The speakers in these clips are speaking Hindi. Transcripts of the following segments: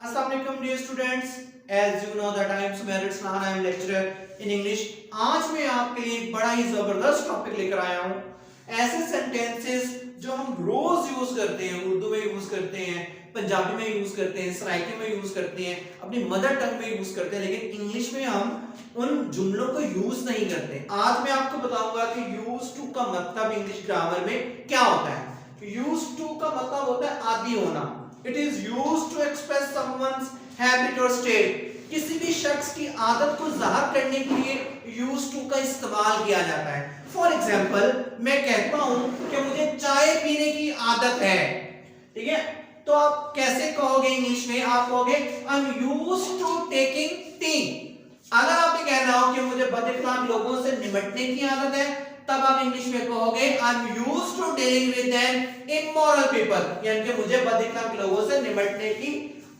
Assalamualaikum dear students, as you know that I am Sumer Islan, I am lecturer in English। आज मैं आपके लिए एक बड़ा ही जबरदस्त टॉपिक लेकर आया हूँ। ऐसे सेंटेंसेस जो हम रोज यूज करते हैं, उर्दू में यूज करते हैं, पंजाबी में यूज करते हैं, सराइकी में यूज करते हैं, अपनी मदर टंग में यूज करते हैं, लेकिन इंग्लिश में हम उन जुमलों को यूज नहीं करते। आज मैं आपको बताऊंगा कि यूज टू का मतलब इंग्लिश ग्रामर में क्या होता है। यूज टू का मतलब होता है आदी होना। It is used to express someone's habit or state। किसी भी शख्स की आदत को जाहिर करने के लिए use to का इस्तेमाल किया जाता है। For example, मैं कहता हूं कि मुझे चाय पीने की आदत है, ठीक है, तो आप कैसे कहोगे इंग्लिश में? आप कहोगे I'm used to taking tea। अगर आपने कहना हो कि मुझे बदअखलाक लोगों से निपटने की आदत है, तब आप इंग्लिश में कहोगे I'm used to dealing with an immoral people, यानी कि मुझे बदअखलाक लोगों से निपटने की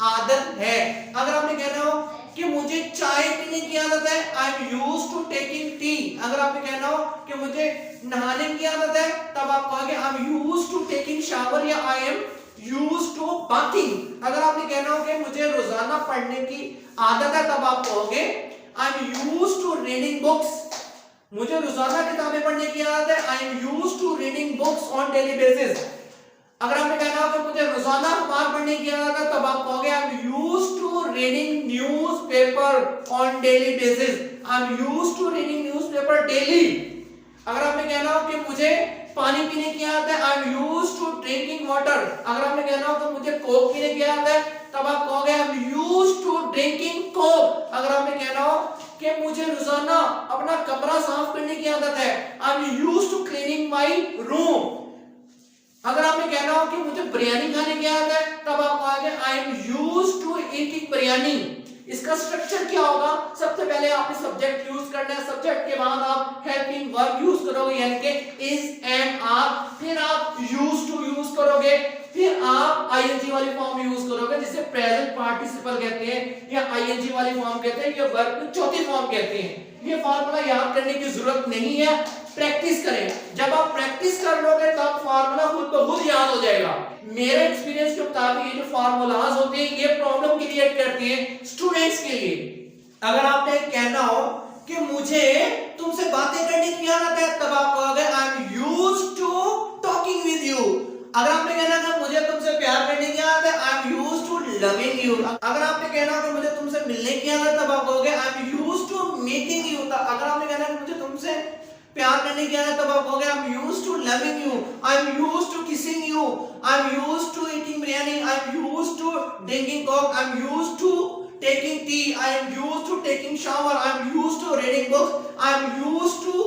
आदत है। अगर आपने कहना हो कि मुझे चाय पीने की आदत है, I'm used to taking tea। अगर आपने कहना हो कि मुझे नहाने की आदत है, तब आप कहोगे I'm used to taking shower या I am used to bathing। अगर आपने कहना हो कि मुझे रोजाना पढ़ने की आदत है, तब आप कहोगे I'm used to reading books। मुझे रोजाना किताबें पढ़ने की आदत है, I am used to reading books on daily basis। अगर आपने कहना हो कि मुझे रोजाना अखबार पढ़ने की आदत है, तब आप कहोगे I am used to reading newspaper on daily basis। I am used to reading newspaper daily। अगर आपने कहना हो कि मुझे पानी पीने की आदत है, I am used to drinking water। अगर आपने कहना हो कि मुझे कोक पीने की आदत है, तब आप कहोगे I am used to drinking coke। अगर आपने कहना हो कि मुझे रोजाना अपना कमरा साफ करने की आदत है, I am used to cleaning my room। अगर आपने कहना हो कि मुझे बिरयानी खाने की आदत है, तब आप कहोगे I am used to eating biryani. इसका स्ट्रक्चर क्या होगा? सबसे पहले आपने सब्जेक्ट यूज करना है, सब्जेक्ट के बाद आप हेल्पिंग वर्ब यूज करोगे, यानी कि इज, एम, आर, फिर आप यूज टू यूज करोगे, फिर आप आईएनजी वाली फॉर्म यूज करोगे जिसे प्रेजेंट पार्टिसिपल कहते हैं या आईएनजी वाली फॉर्म कहते हैं या वर्ब की चौथी फॉर्म कहते हैं। ये फार्मूला याद करने की जरूरत नहीं है, प्रैक्टिस करें। जब आप प्रैक्टिस कर लोगे तब फार्मूला खुद ब खुद याद हो जाएगा। मेरे एक्सपीरियंस के मुताबिक ये जो फार्मूलाज होते हैं ये प्रॉब्लम क्रिएट करते हैं स्टूडेंट्स के लिए। अगर आपने कहना हो कि मुझे तुमसे बातें करने की आदत है, तब आप कहोगे I am used to talking with you. अगर आपने कहना है मुझे तुमसे प्यार करने की आदत है, I am used to loving you. अगर आपने कहना हो कि मुझे तुमसे मिलने की आदत है, तब आप कहोगे I am used to meeting you. अगर आपने कहना है मुझे तुमसे प्यार करने की आदत, तब आप कहोगे I am used to loving you, I am used to kissing you, I am used to eating biryani, I am used to drinking coke, I am used to taking tea, I am used to taking shower, I am used to reading books, I am used to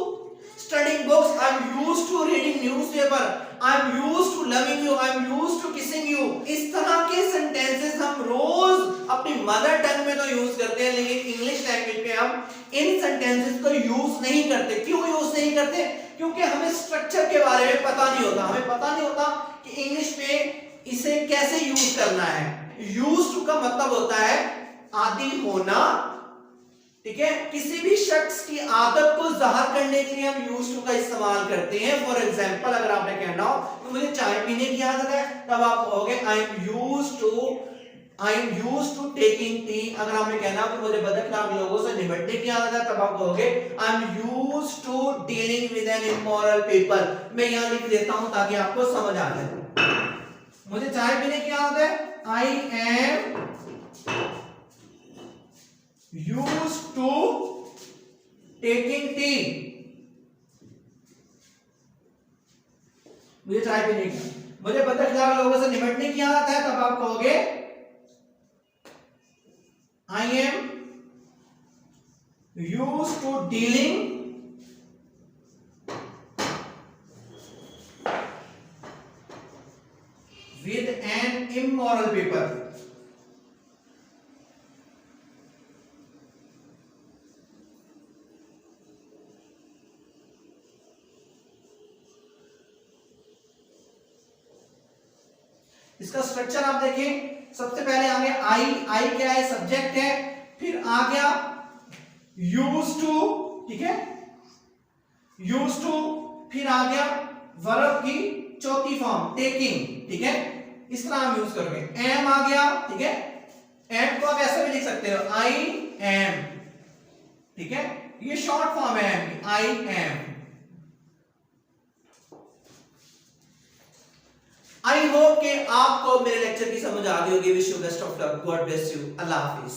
studying books, I am used to reading newspaper, I am used to loving you, I am used to kissing you। इस तरह के सेंटेंसेस हम रोज अपनी मदर टंग में तो यूज करते हैं, लेकिन इंग्लिश लैंग्वेज में हम इन सेंटेंसेस को यूज नहीं करते। क्यों यूज नहीं करते? क्योंकि हमें स्ट्रक्चर के बारे में पता नहीं होता। हमें पता नहीं होता कि इंग्लिश में इसे कैसे यूज करना है। यूज टू का मतलब होता है आदी होना, ठीक है। किसी भी शख्स की आदत को जाहिर करने के लिए हम यूज टू का इस्तेमाल करते हैं। फॉर एग्जांपल, अगर आपने कहना हो कि मुझे चाय पीने की आदत है, तब आप कहोगे I am used to taking tea. अगर आपने कहना हो कि मुझे बदअखलाक लोगों से निपटने की आदत है, तब आप कहोगे I am used to dealing with an immoral people. मैं यहां लिख देता हूं ताकि आपको समझ आ जाए। मुझे चाय पीने की आदत है, I M used to taking tea। मुझे चाय पीने की, मुझे बदअखलाक लोगों से निपटने की आदत है, तब आप कहोगे I M used to dealing with an immoral people। इसका स्ट्रक्चर आप देखिए, सबसे पहले आ गया आई क्या है? सब्जेक्ट है। फिर आ गया यूज टू, ठीक है, यूज टू। फिर आ गया वर्ब की चौथी फॉर्म टेकिंग, ठीक है, इस तरह हम यूज करेंगे। एम आ गया, ठीक है, एम को आप ऐसा भी लिख सकते हो आई एम, ठीक है, ये शॉर्ट फॉर्म है एम की, आई एम। आई होप कि आपको मेरे लेक्चर की समझ आ गई होगी। Wish you best of luck, God bless you, Allah Hafiz.